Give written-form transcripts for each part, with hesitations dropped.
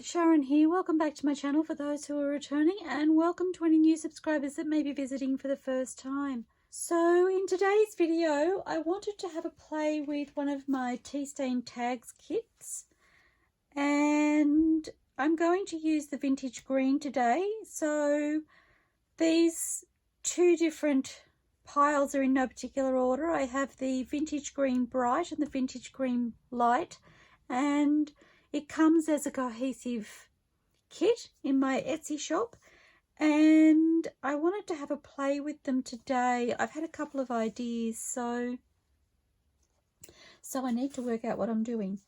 it's Sharon here. Welcome back to my channel for those who are returning, and welcome to any new subscribers that may be visiting for the first time. So in today's video, I wanted to have a play with one of my tea stain tags kits, and I'm going to use the vintage green today. So these two different piles are in no particular order. I have the vintage green bright and the vintage green light, and it comes as a cohesive kit in my Etsy shop, and I wanted to have a play with them today. I've had a couple of ideas, so I need to work out what I'm doing.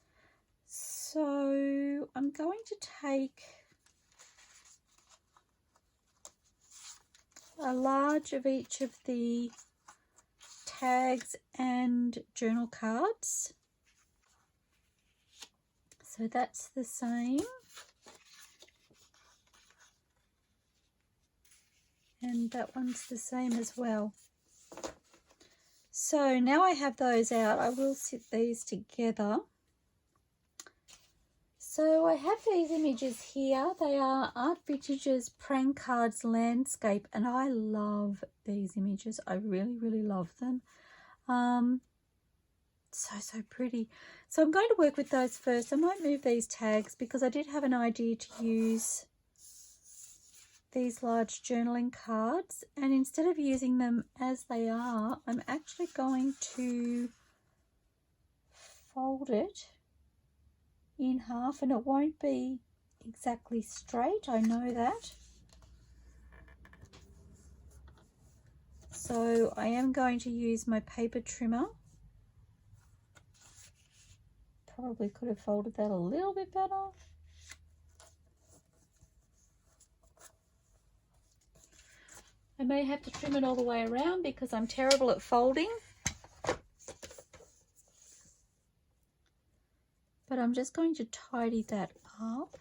So I'm going to take a large of each of the tags and journal cards. So that's the same. And that one's the same as well. So now I have those out, I will sit these together. So I have these images here. They are Art Vintage's Prank Cards Landscape, and I love these images. I really, really love them. So pretty. So I'm going to work with those first. I might move these tags because I did have an idea to use these large journaling cards, and instead of using them as they are, I'm actually going to fold it in half, and it won't be exactly straight, I know that. So I am going to use my paper trimmer. Probably could have folded that a little bit better. I may have to trim it all the way around because I'm terrible at folding. But I'm just going to tidy that up.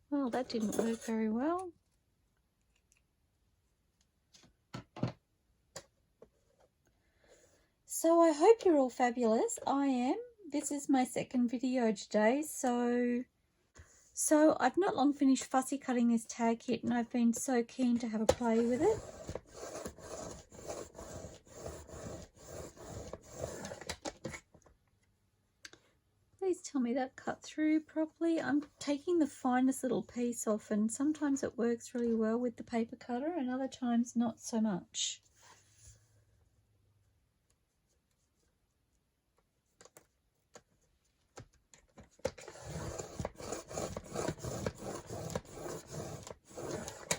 Well, that didn't work very well. So I hope you're all fabulous. I am. This is my second video today, so I've not long finished fussy cutting this tag kit, and I've been so keen to have a play with it. Please tell me that cut through properly. I'm taking the finest little piece off, and sometimes it works really well with the paper cutter and other times not so much.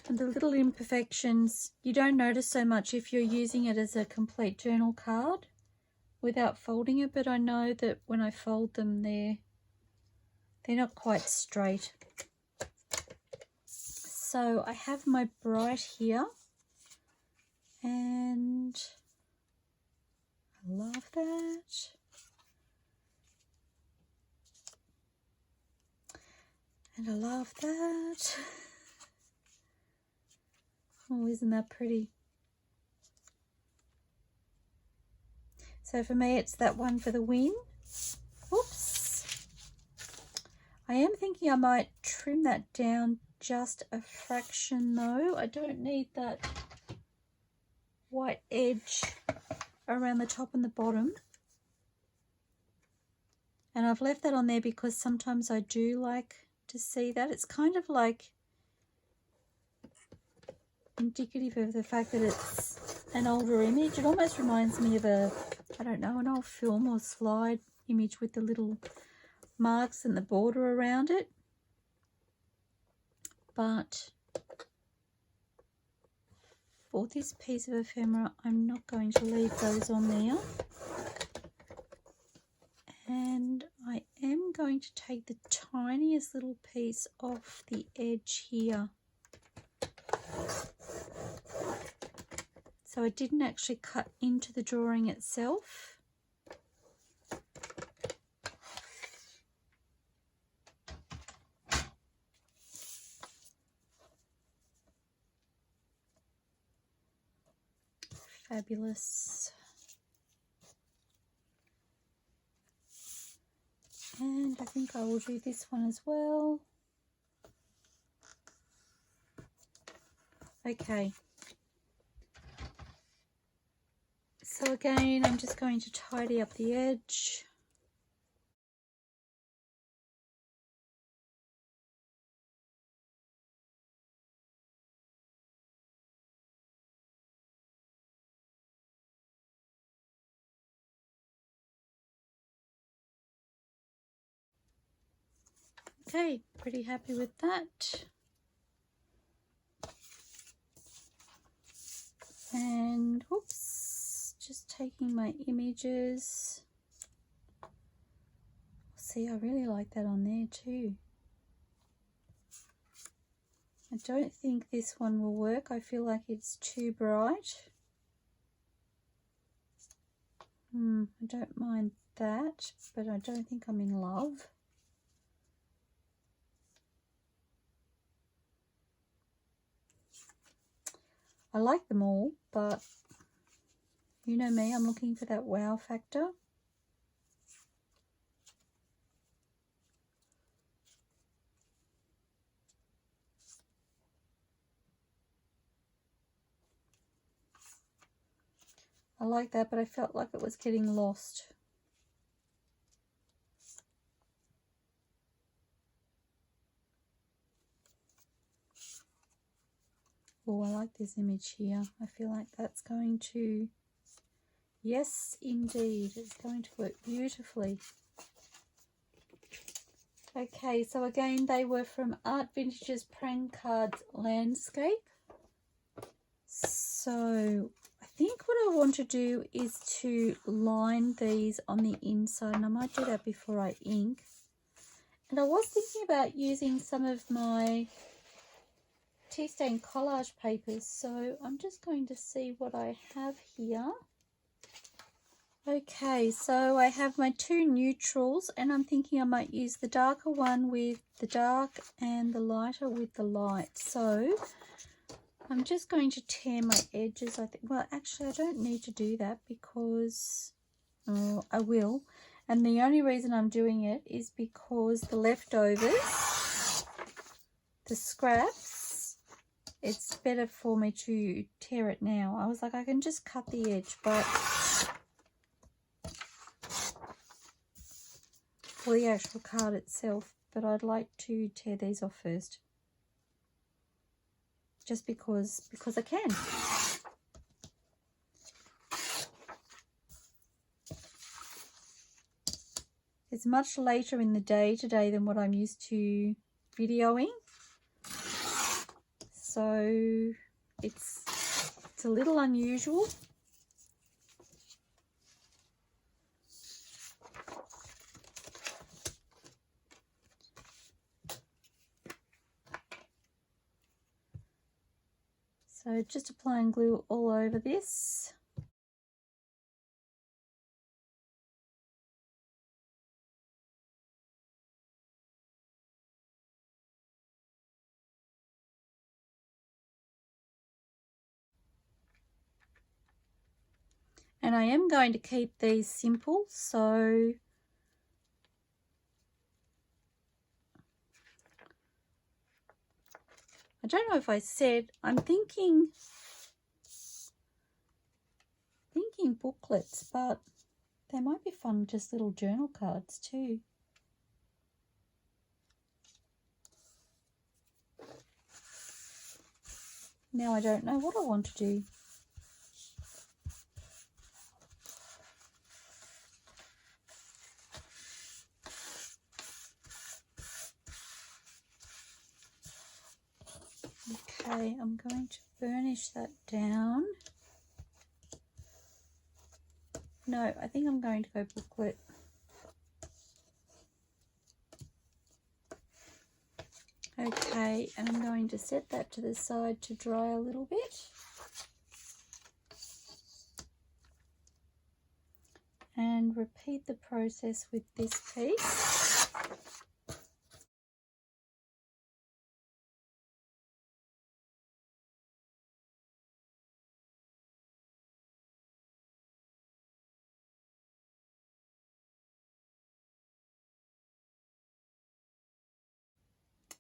And the little imperfections you don't notice so much if you're using it as a complete journal card without folding it, but I know that when I fold them they're not quite straight. So I have my bright here, and I love that. And I love that. Oh, isn't that pretty? So for me, it's that one for the win. Oops. I am thinking I might trim that down just a fraction though. I don't need that white edge around the top and the bottom. And I've left that on there because sometimes I do like to see that. It's kind of like indicative of the fact that it's an older image. It almost reminds me of a, I don't know, an old film or slide image with the little marks and the border around it. But for this piece of ephemera, I'm not going to leave those on there. And I am going to take the tiniest little piece off the edge here. So I didn't actually cut into the drawing itself. fabulous. And I think I will do this one as well. Okay. So again, I'm just going to tidy up the edge. Okay, pretty happy with that. And whoops, just taking my images. See, I really like that on there too. I don't think this one will work. I feel like it's too bright. I don't mind that, but I don't think I'm in love. I like them all, but you know me, I'm looking for that wow factor. I like that, but I felt like it was getting lost. Oh, I like this image here. I feel like that's going to, yes, indeed, it's going to work beautifully. Okay, so again, they were from Art Vintage's Prank Cards Landscape. So I think what I want to do is to line these on the inside, and I might do that before I ink. And I was thinking about using some of my tea stain collage papers, so I'm just going to see what I have here. Okay, so I have my two neutrals, and I'm thinking I might use the darker one with the dark and the lighter with the light. So I'm just going to tear my edges, I think. Well, actually, I don't need to do that because I will. And the only reason I'm doing it is because the leftovers, the scraps, it's better for me to tear it now. I was like, I can just cut the edge, but for the actual card itself, but I'd like to tear these off first. Just because I can. It's much later in the day today than what I'm used to videoing. So it's a little unusual. So just applying glue all over this. And I am going to keep these simple, so I don't know if I said, I'm thinking booklets, but they might be fun, just little journal cards too. Now I don't know what I want to do. Okay, I'm going to burnish that down. No, I think I'm going to go booklet. Okay, and I'm going to set that to the side to dry a little bit. And repeat the process with this piece.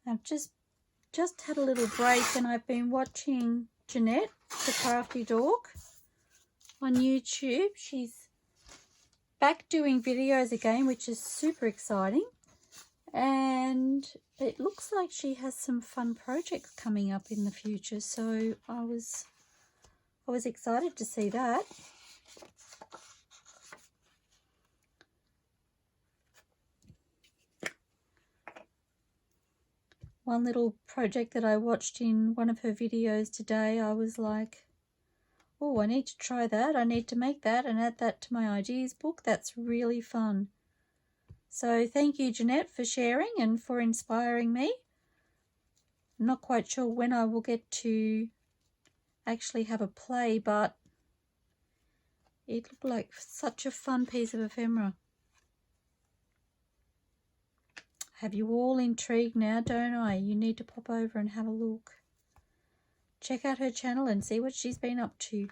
I've just had a little break and I've been watching Janette, the Craftydawk, on YouTube. She's back doing videos again, which is super exciting. And it looks like she has some fun projects coming up in the future. So I was excited to see that. One little project that I watched in one of her videos today, I was like, oh, I need to try that. I need to make that and add that to my ideas book. That's really fun. So thank you, Janette, for sharing and for inspiring me. I'm not quite sure when I will get to actually have a play, but it looked like such a fun piece of ephemera. Have you all intrigued now, don't I? You need to pop over and have a look. Check out her channel and see what she's been up to.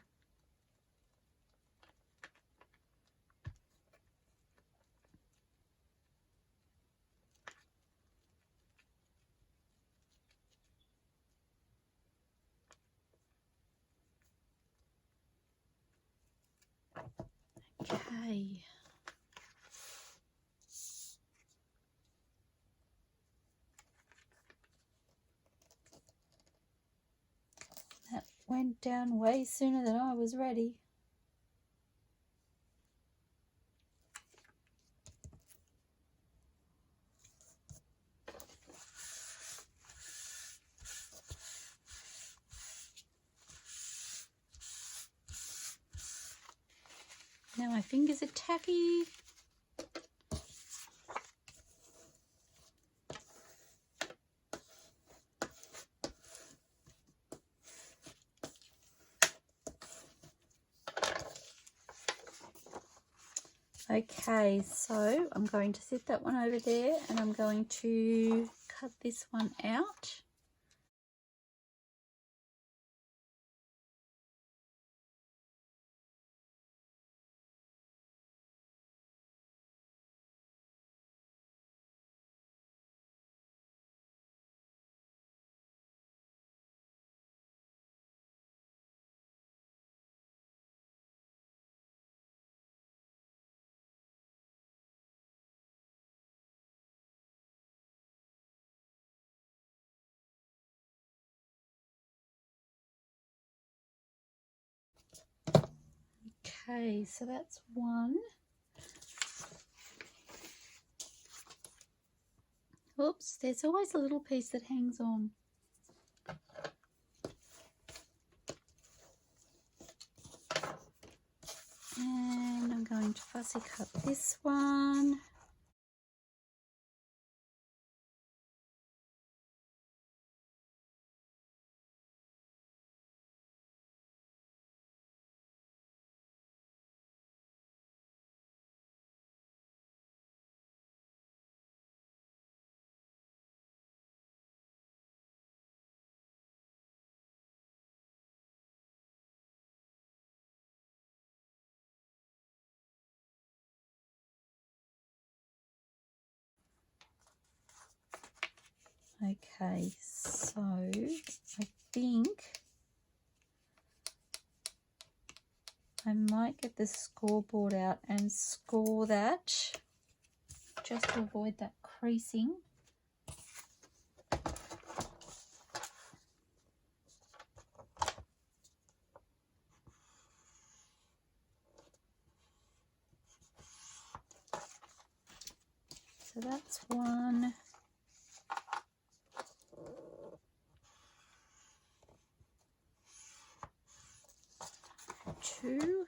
Okay. That went down way sooner than I was ready. Now my fingers are tacky. Okay, so I'm going to set that one over there and I'm going to cut this one out. Okay, so that's one. Oops, there's always a little piece that hangs on. And I'm going to fussy cut this one. Okay, so I think I might get the scoreboard out and score that just to avoid that creasing. So that's one. Two.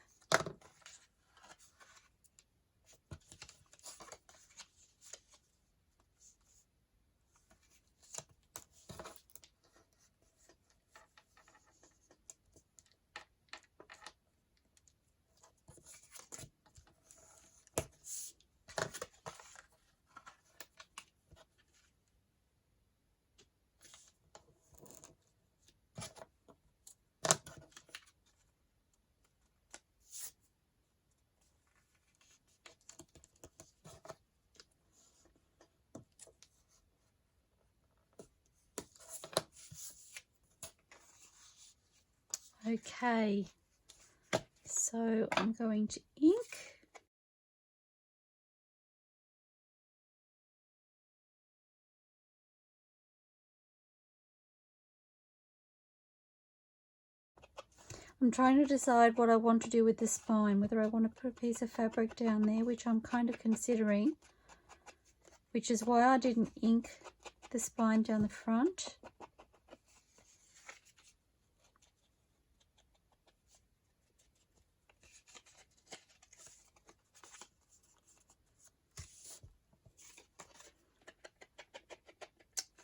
Okay, so I'm going to ink. I'm trying to decide what I want to do with the spine, whether I want to put a piece of fabric down there, which I'm kind of considering, which is why I didn't ink the spine down the front.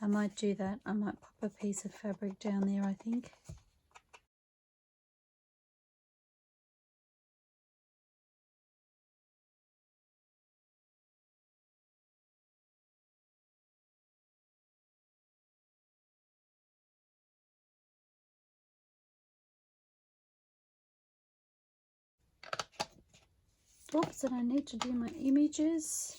I might do that. I might pop a piece of fabric down there, I think. Oops, and I need to do my images.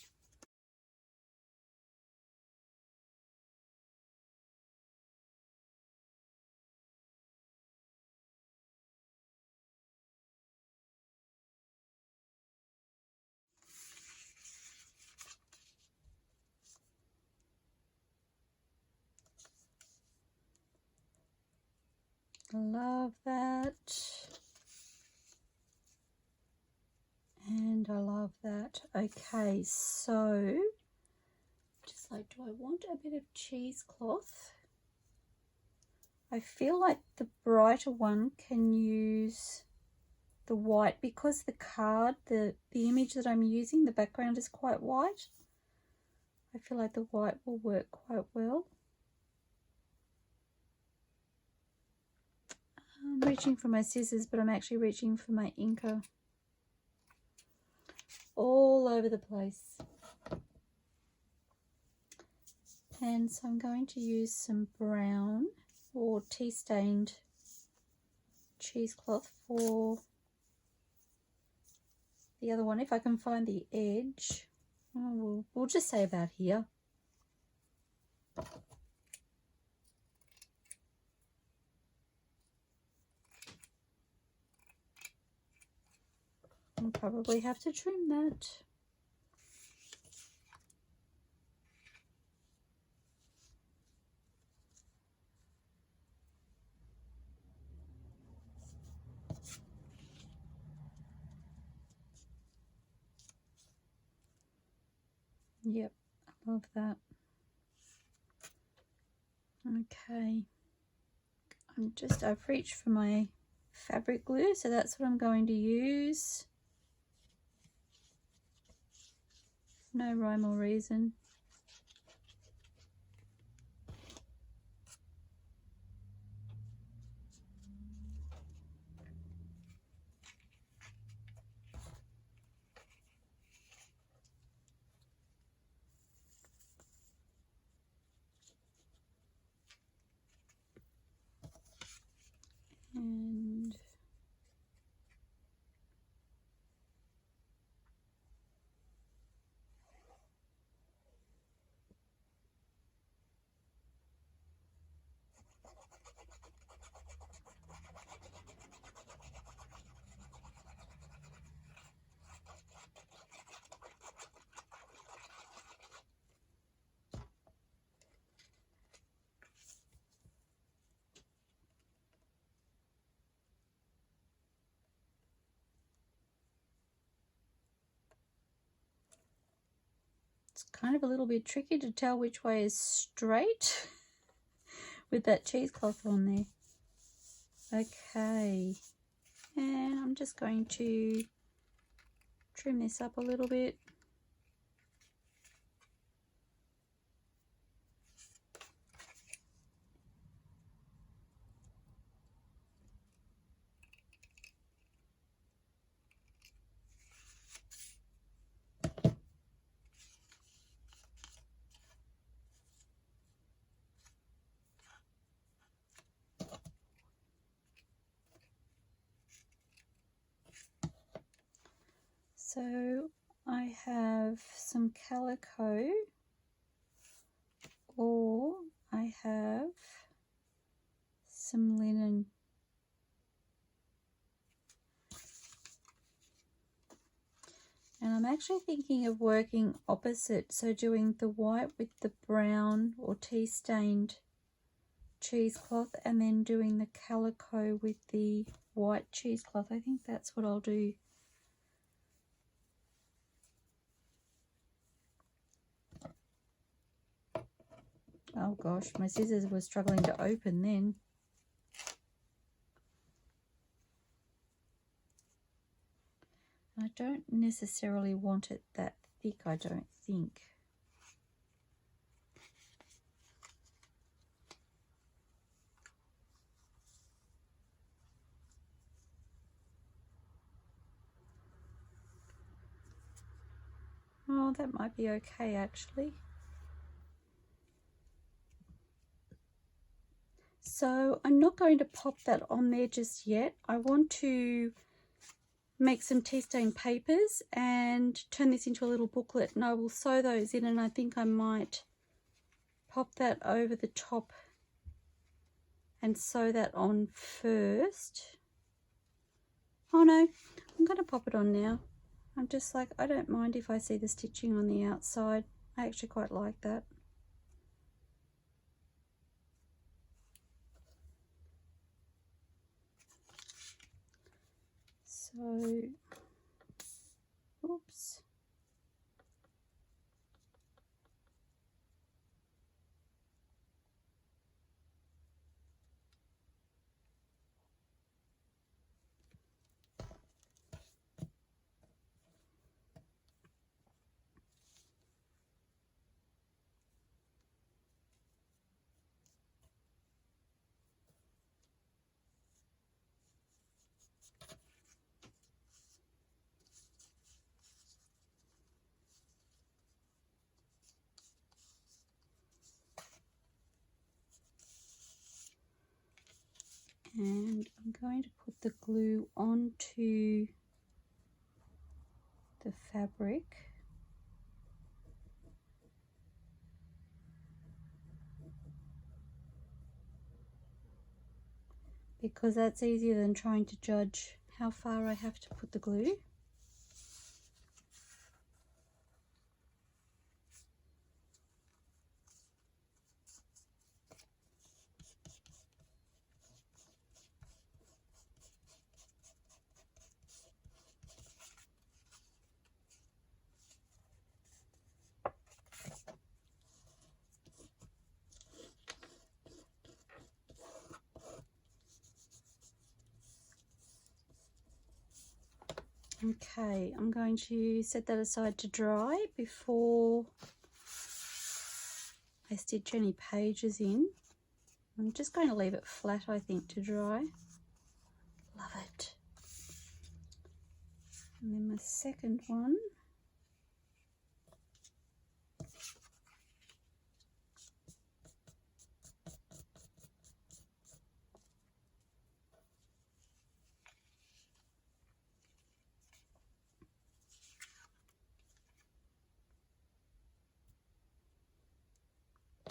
Love that. And I love that. Okay, so just like, do I want a bit of cheesecloth? I feel like the brighter one can use the white because the card, the image that I'm using, the background is quite white. I feel like the white will work quite well. I'm reaching for my scissors, but I'm actually reaching for my inker. All over the place. And so I'm going to use some brown or tea stained cheesecloth for the other one. If I can find the edge, we'll just say about here. I'll probably have to trim that. Yep, I love that. Okay, I've reached for my fabric glue, so that's what I'm going to use. No rhyme or reason. And it's kind of a little bit tricky to tell which way is straight with that cheesecloth on there. Okay, and I'm just going to trim this up a little bit. So I have some calico, or I have some linen. actually thinking of working opposite, so doing the white with the brown or tea stained cheesecloth and then doing the calico with the white cheesecloth. I think that's what I'll do. Oh gosh, my scissors were struggling to open then. I don't necessarily want it that thick, I don't think. Oh, that might be okay actually. So I'm not going to pop that on there just yet. I want to make some tea stain papers and turn this into a little booklet, and I will sew those in, and I think I might pop that over the top and sew that on first. Oh no, I'm going to pop it on now. I'm just like, I don't mind if I see the stitching on the outside. I actually quite like that. So, oops. And I'm going to put the glue onto the fabric. Because that's easier than trying to judge how far I have to put the glue. Okay, I'm going to set that aside to dry before I stitch any pages in. I'm just going to leave it flat, I think, to dry. Love it. And then my second one.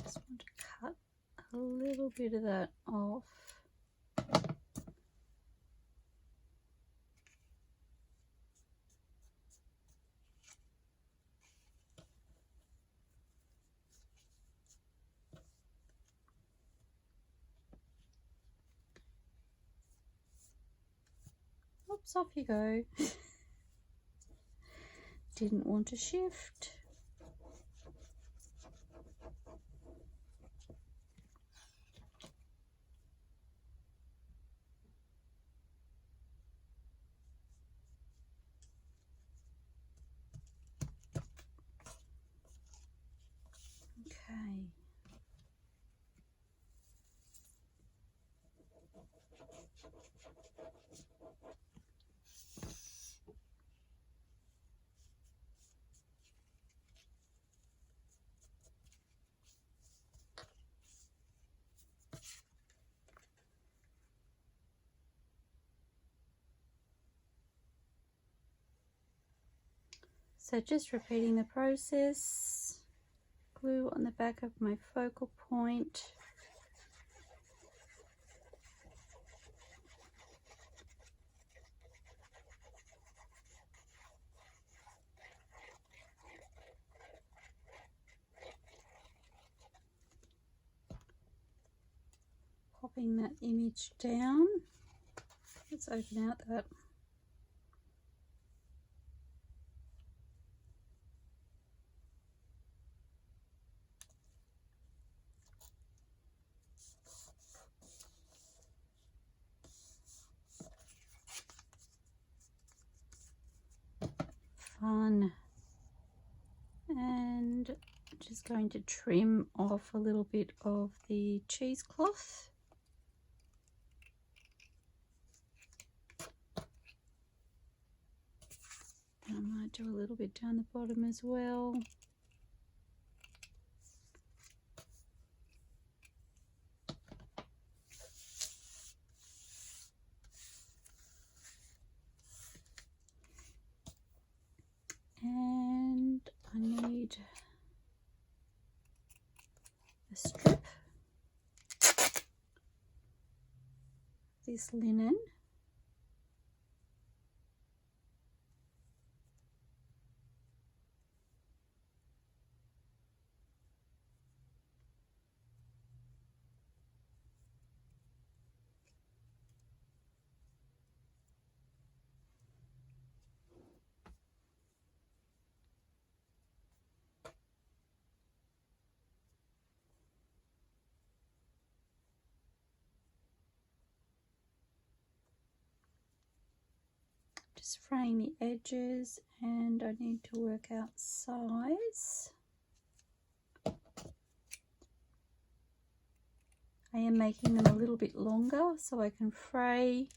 Just want to cut a little bit of that off. Oops, off you go. Didn't want to shift. Okay. So just repeating the process, glue on the back of my focal point. popping that image down. Let's open out that. Fun. And I'm just going to trim off a little bit of the cheesecloth. And I might do a little bit down the bottom as well. And I need a strip of this linen. Just fraying the edges, and I need to work out size. I am making them a little bit longer so I can fray.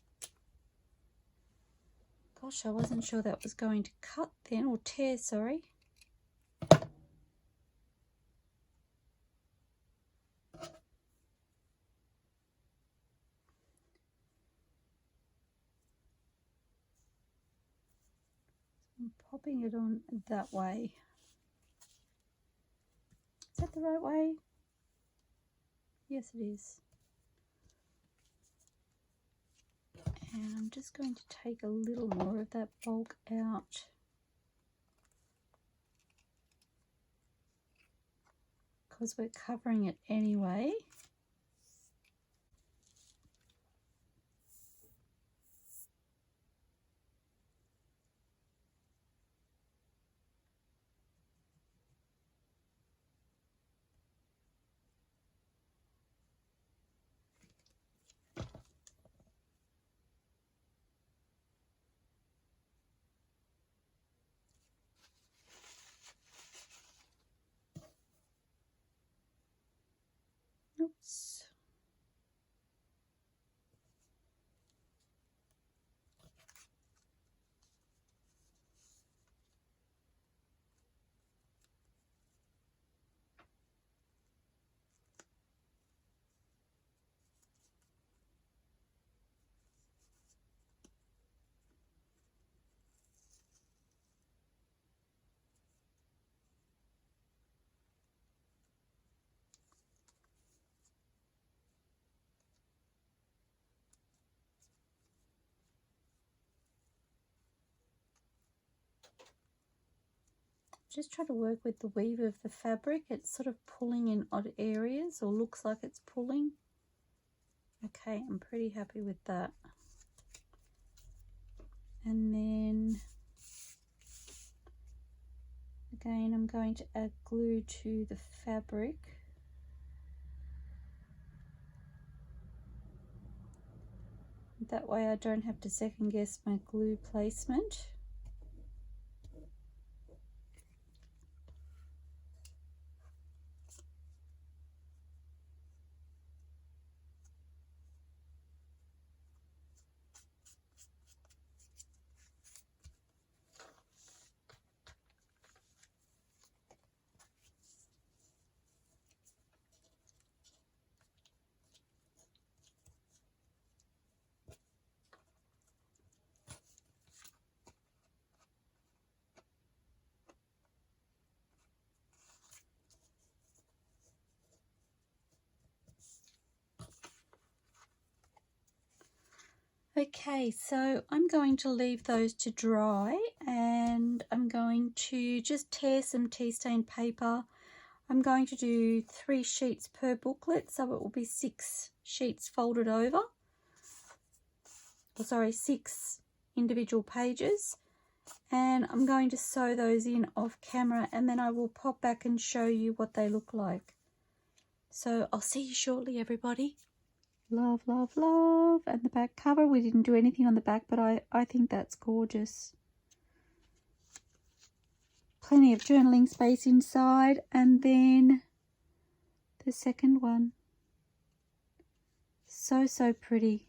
Gosh, I wasn't sure that was going to cut then, or tear, sorry. I'm popping it on that way. Is that the right way? Yes, it is. And I'm just going to take a little more of that bulk out. Because we're covering it anyway. Oops. Just try to work with the weave of the fabric. It's sort of pulling in odd areas, or looks like it's pulling. Okay, I'm pretty happy with that. And then again, I'm going to add glue to the fabric. That way I don't have to second guess my glue placement. Okay, so I'm going to leave those to dry, and I'm going to just tear some tea stain paper I'm going to do 3 sheets per booklet, so it will be 6 sheets folded over. Or sorry, 6 individual pages. And I'm going to sew those in off camera, and then I will pop back and show you what they look like. So I'll see you shortly, everybody. Love, love, love. And the back cover, we didn't do anything on the back, but I think that's gorgeous. Plenty of journaling space inside. And then the second one. So, so pretty.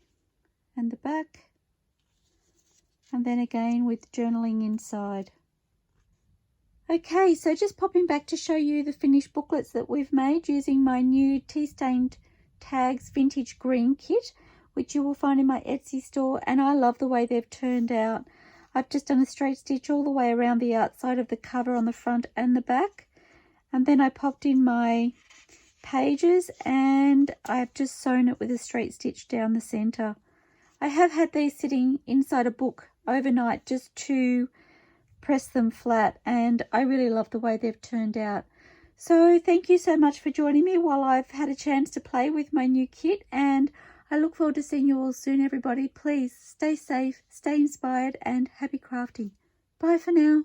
And the back. And then again with journaling inside. Okay, so just popping back to show you the finished booklets that we've made using my new Tea Stained Tags Vintage Green kit, which you will find in my Etsy store, and I love the way they've turned out. I've just done a straight stitch all the way around the outside of the cover on the front and the back, and then I popped in my pages and I've just sewn it with a straight stitch down the center. I have had these sitting inside a book overnight just to press them flat, and I really love the way they've turned out. So thank you so much for joining me while I've had a chance to play with my new kit, and I look forward to seeing you all soon, everybody. Please stay safe, stay inspired, and happy crafting. Bye for now.